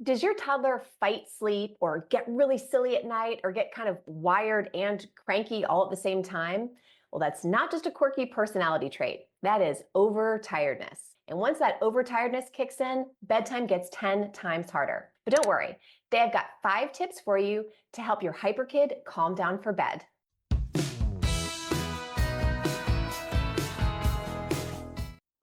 Does your toddler fight sleep or get really silly at night or get kind of wired and cranky all at the same time? Well, that's not just a quirky personality trait. That is overtiredness. And once that overtiredness kicks in, bedtime gets 10 times harder. But don't worry, they've got 5 tips for you to help your hyper kid calm down for bed.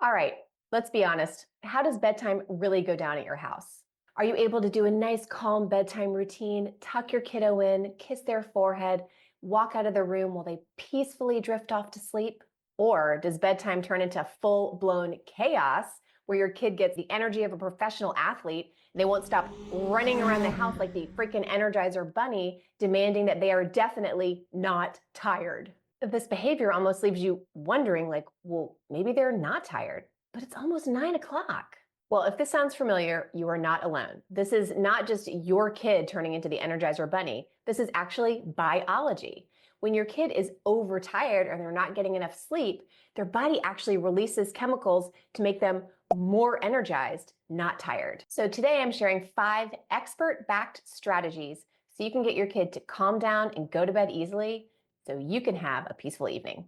All right, let's be honest. How does bedtime really go down at your house? Are you able to do a nice, calm bedtime routine, tuck your kiddo in, kiss their forehead, walk out of the room while they peacefully drift off to sleep? Or does bedtime turn into full blown chaos where your kid gets the energy of a professional athlete and they won't stop running around the house like the freaking Energizer bunny, demanding that they are definitely not tired? This behavior almost leaves you wondering, like, well, maybe they're not tired, but it's almost 9 o'clock. Well, if this sounds familiar, you are not alone. This is not just your kid turning into the Energizer bunny. This is actually biology. When your kid is overtired or they're not getting enough sleep, their body actually releases chemicals to make them more energized, not tired. So today I'm sharing 5 expert-backed strategies so you can get your kid to calm down and go to bed easily so you can have a peaceful evening.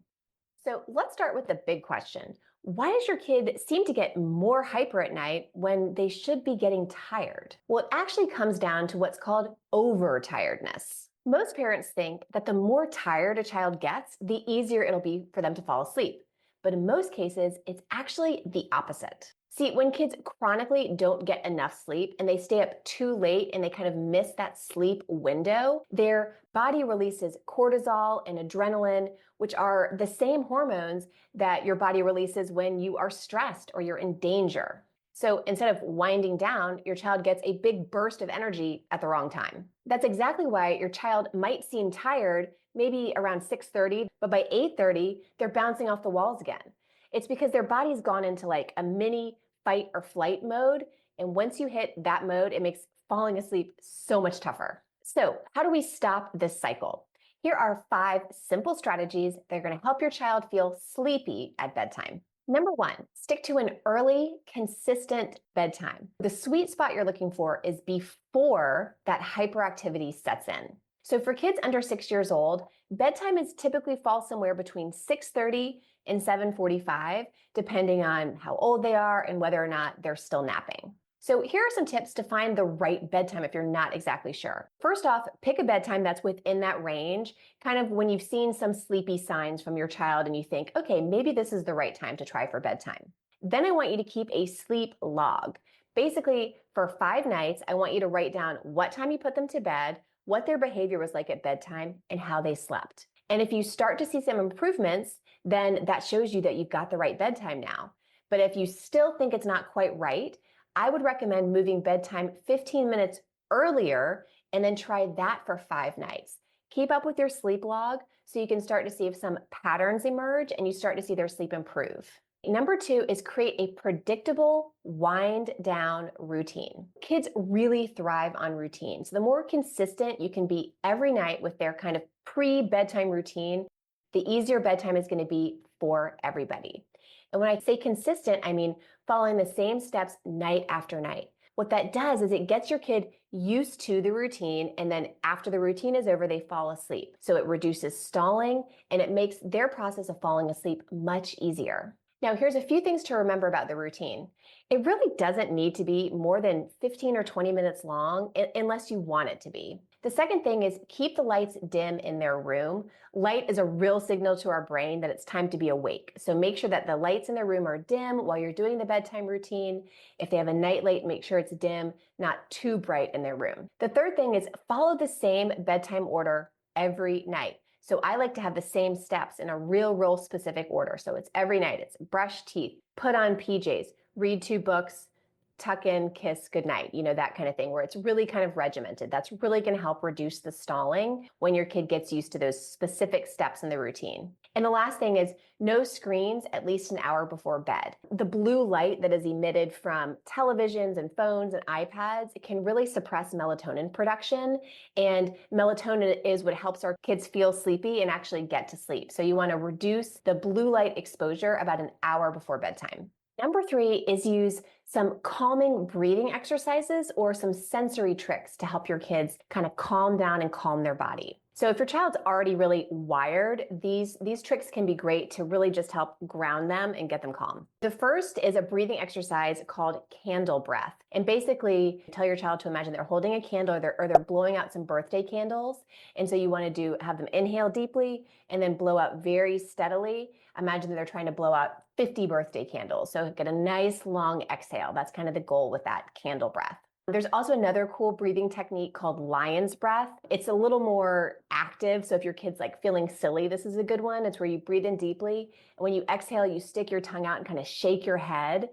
So let's start with the big question. Why does your kid seem to get more hyper at night when they should be getting tired? Well, it actually comes down to what's called overtiredness. Most parents think that the more tired a child gets, the easier it'll be for them to fall asleep. But in most cases, it's actually the opposite. See, when kids chronically don't get enough sleep and they stay up too late and they kind of miss that sleep window, their body releases cortisol and adrenaline, which are the same hormones that your body releases when you are stressed or you're in danger. So instead of winding down, your child gets a big burst of energy at the wrong time. That's exactly why your child might seem tired maybe around 6:30, but by 8:30, they're bouncing off the walls again. It's because their body's gone into like a mini fight or flight mode. And once you hit that mode, it makes falling asleep so much tougher. So how do we stop this cycle? Here are 5 simple strategies that are going to help your child feel sleepy at bedtime. Number 1, stick to an early, consistent bedtime. The sweet spot you're looking for is before that hyperactivity sets in. So for kids under 6 years old, bedtime is typically falls somewhere between 6:30 and 7:45, depending on how old they are and whether or not they're still napping. So here are some tips to find the right bedtime if you're not exactly sure. First off, pick a bedtime that's within that range, kind of when you've seen some sleepy signs from your child and you think, okay, maybe this is the right time to try for bedtime. Then I want you to keep a sleep log. Basically, for 5 nights, I want you to write down what time you put them to bed, what their behavior was like at bedtime, and how they slept. And if you start to see some improvements, then that shows you that you've got the right bedtime now. But if you still think it's not quite right, I would recommend moving bedtime 15 minutes earlier and then try that for 5 nights. Keep up with your sleep log so you can start to see if some patterns emerge and you start to see their sleep improve. Number 2 is create a predictable wind down routine. Kids really thrive on routines. The more consistent you can be every night with their kind of pre-bedtime routine, the easier bedtime is going to be for everybody. And when I say consistent, I mean following the same steps night after night. What that does is it gets your kid used to the routine, and then after the routine is over, they fall asleep. So it reduces stalling and it makes their process of falling asleep much easier. Now, here's a few things to remember about the routine. It really doesn't need to be more than 15 or 20 minutes long unless you want it to be. The second thing is keep the lights dim in their room. Light is a real signal to our brain that it's time to be awake. So make sure that the lights in the room are dim while you're doing the bedtime routine. If they have a night light, make sure it's dim, not too bright in their room. The third thing is follow the same bedtime order every night. So I like to have the same steps in a real specific order. So it's every night. It's brush teeth, put on PJs, read 2 books, tuck in, kiss, goodnight, that kind of thing, where it's really kind of regimented. That's really going to help reduce the stalling when your kid gets used to those specific steps in the routine. And the last thing is no screens at least an hour before bed. The blue light that is emitted from televisions and phones and iPads can really suppress melatonin production. And melatonin is what helps our kids feel sleepy and actually get to sleep. So you want to reduce the blue light exposure about an hour before bedtime. Number 3 is use some calming breathing exercises or some sensory tricks to help your kids kind of calm down and calm their body. So if your child's already really wired, these tricks can be great to really just help ground them and get them calm. The first is a breathing exercise called candle breath. And basically tell your child to imagine they're holding a candle or they're blowing out some birthday candles. And so you want to have them inhale deeply and then blow out very steadily. Imagine that they're trying to blow out 50 birthday candles. So get a nice long exhale. That's kind of the goal with that candle breath. There's also another cool breathing technique called lion's breath. It's a little more active. So if your kid's like feeling silly, this is a good one. It's where you breathe in deeply. And when you exhale, you stick your tongue out and kind of shake your head.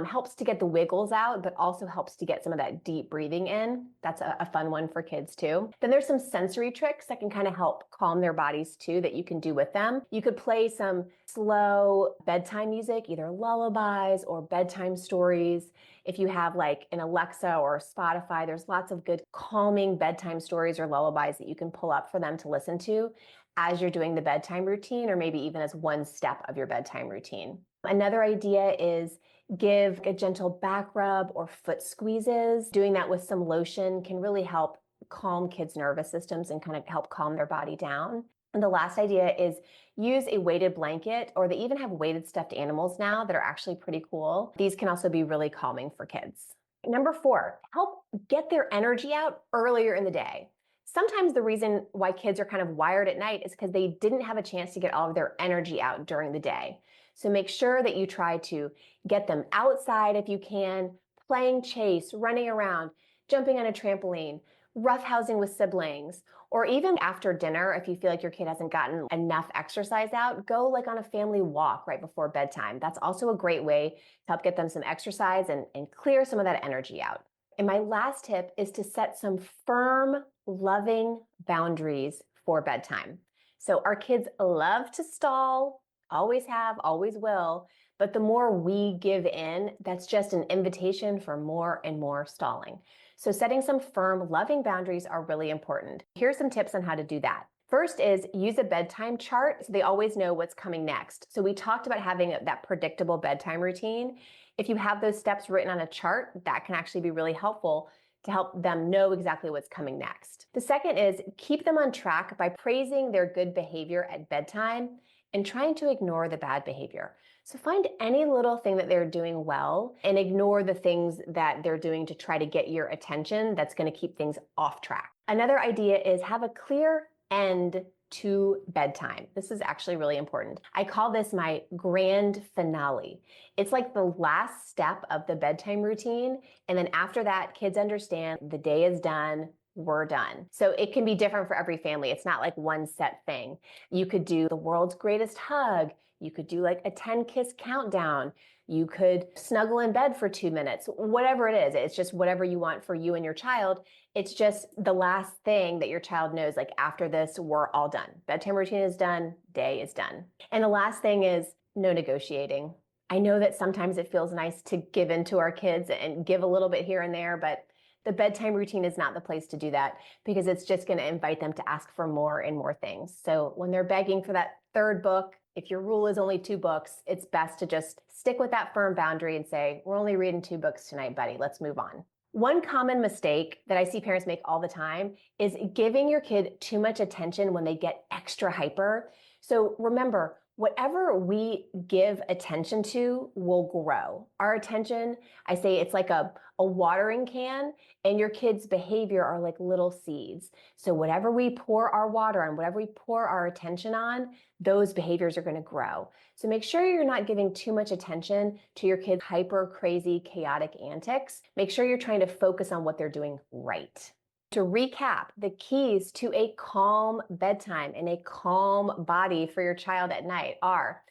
Helps to get the wiggles out, but also helps to get some of that deep breathing in. That's a fun one for kids too. Then there's some sensory tricks that can kind of help calm their bodies too that you can do with them. You could play some slow bedtime music, either lullabies or bedtime stories. If you have like an Alexa or Spotify, there's lots of good calming bedtime stories or lullabies that you can pull up for them to listen to as you're doing the bedtime routine, or maybe even as one step of your bedtime routine. Another idea is give a gentle back rub or foot squeezes. Doing that with some lotion can really help calm kids' nervous systems and kind of help calm their body down. And the last idea is use a weighted blanket, or they even have weighted stuffed animals now that are actually pretty cool. These can also be really calming for kids. Number 4, help get their energy out earlier in the day. Sometimes the reason why kids are kind of wired at night is because they didn't have a chance to get all of their energy out during the day. So make sure that you try to get them outside if you can, playing chase, running around, jumping on a trampoline, roughhousing with siblings, or even after dinner, if you feel like your kid hasn't gotten enough exercise out, go like on a family walk right before bedtime. That's also a great way to help get them some exercise and clear some of that energy out. And my last tip is to set some firm, loving boundaries for bedtime. So our kids love to stall, always have, always will, but the more we give in, that's just an invitation for more and more stalling. So setting some firm, loving boundaries are really important. Here's some tips on how to do that. First is use a bedtime chart so they always know what's coming next. So we talked about having that predictable bedtime routine. If you have those steps written on a chart, that can actually be really helpful to help them know exactly what's coming next. The second is keep them on track by praising their good behavior at bedtime and trying to ignore the bad behavior. So find any little thing that they're doing well and ignore the things that they're doing to try to get your attention that's going to keep things off track. Another idea is have a clear end to bedtime. This is actually really important. I call this my grand finale. It's like the last step of the bedtime routine. And then after that, kids understand the day is done. We're done. So it can be different for every family. It's not like one set thing. You could do the world's greatest hug. You could do like a 10-kiss countdown. You could snuggle in bed for 2 minutes, whatever it is. It's just whatever you want for you and your child. It's just the last thing that your child knows, like after this, we're all done. Bedtime routine is done, day is done. And the last thing is no negotiating. I know that sometimes it feels nice to give in to our kids and give a little bit here and there, but the bedtime routine is not the place to do that because it's just going to invite them to ask for more and more things. So when they're begging for that third book, if your rule is only 2 books, it's best to just stick with that firm boundary and say, we're only reading 2 books tonight, buddy. Let's move on. One common mistake that I see parents make all the time is giving your kid too much attention when they get extra hyper. So remember, whatever we give attention to will grow. Our attention, I say it's like a watering can, and your kids' behavior are like little seeds. So whatever we pour our water on, whatever we pour our attention on, those behaviors are going to grow. So make sure you're not giving too much attention to your kids' hyper, crazy, chaotic antics. Make sure you're trying to focus on what they're doing right. To recap, the keys to a calm bedtime and a calm body for your child at night are: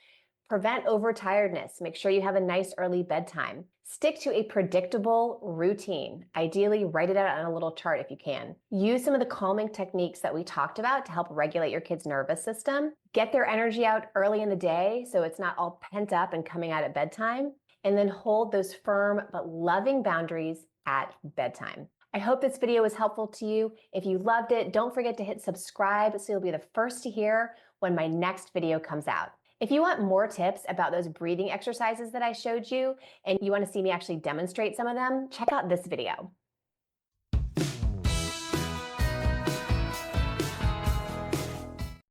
prevent overtiredness. Make sure you have a nice early bedtime. Stick to a predictable routine. Ideally, write it out on a little chart if you can. Use some of the calming techniques that we talked about to help regulate your kid's nervous system. Get their energy out early in the day so it's not all pent up and coming out at bedtime. And then hold those firm but loving boundaries at bedtime. I hope this video was helpful to you. If you loved it, don't forget to hit subscribe so you'll be the first to hear when my next video comes out. If you want more tips about those breathing exercises that I showed you, and you want to see me actually demonstrate some of them, check out this video.